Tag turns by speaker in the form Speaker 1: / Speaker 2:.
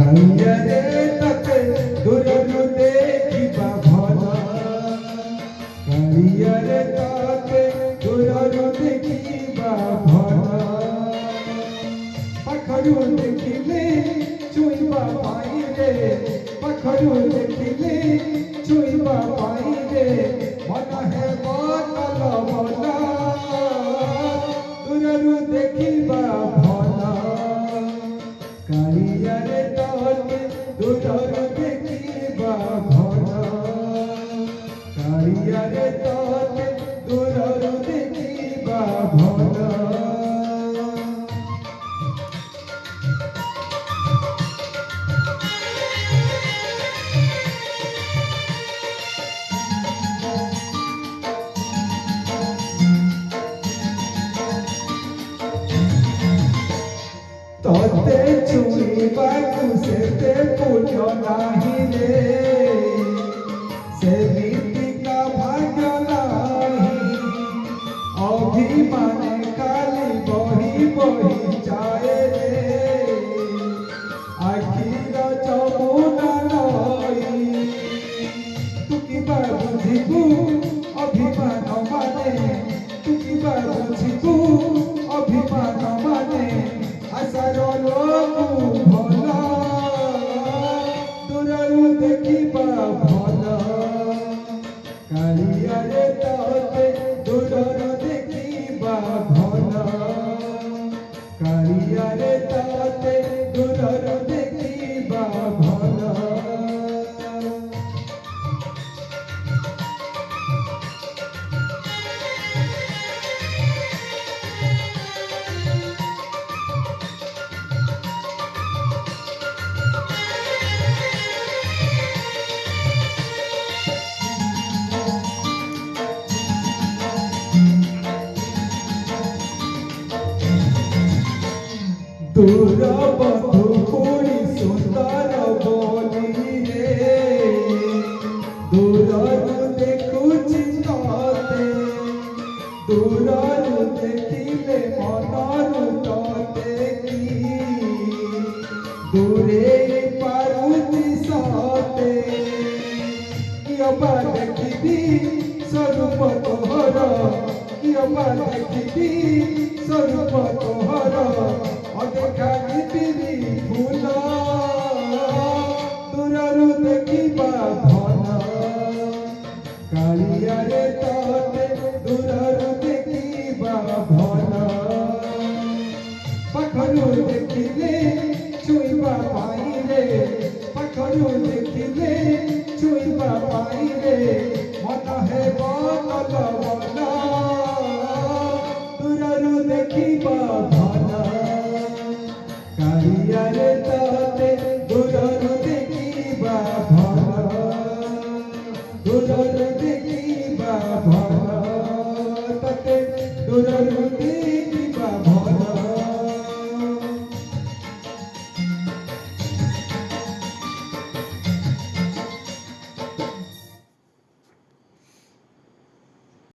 Speaker 1: କାଳିଆରେ ତତେ ଦୂରରୁ ଦେଖିବା ଭଲ, କାଳିଆରେ ତତେ ଦୂରରୁ ଦେଖିବା ଭଲ, ପାଖରୁ ଦେଖିଲେ ଛୁଇଁବା ପାଇରେ, ପାଖରୁ ଦେଖିଲେ ଛୁଇଁବା ପାଇରେ ମନ ହେବ କଲବଲ, ଦୂରରୁ ଦେଖିବା ଭଲ, କାଳିଆରେ ତତେ ଦୂରରୁ ଦେଖିବା ଭଲ, କାଳିଆରେ ତତେ ଦୂରରୁ ଦେଖିବା ଭଲ। तोते छुईबाकू सेते पुण्य नाही रे, सेमितिका भाग्य नाही, अभिमाने खाली बही बही जाए रे, आखिर जमुना नई, तू किबा बुझिबू अभिमान माने, तू किबा बुझिबू अभिमान माने, आशार लोकू भल, दूररू देखिबा भल, कालियारे तते दूररू देखिबा भल, कालियारे तते दूररू देखिबा भल। दूर बधु पूरी सुंदर बोली रे, दूररू देखुची तते, दूररू देखिले मनरू तते की, दूरे पारुती सते, कियबा देखिबी स्वरूप तोहर, कियबा देखिबी स्वरूप तोहर, अदेखा नितिरी फूल, दूररू देखिबा भल, कालियारे तते दूररू देखिबा भल, पाखरू देखिले छुईबा पाइले, पाखरू देखिले छुईबा पाइले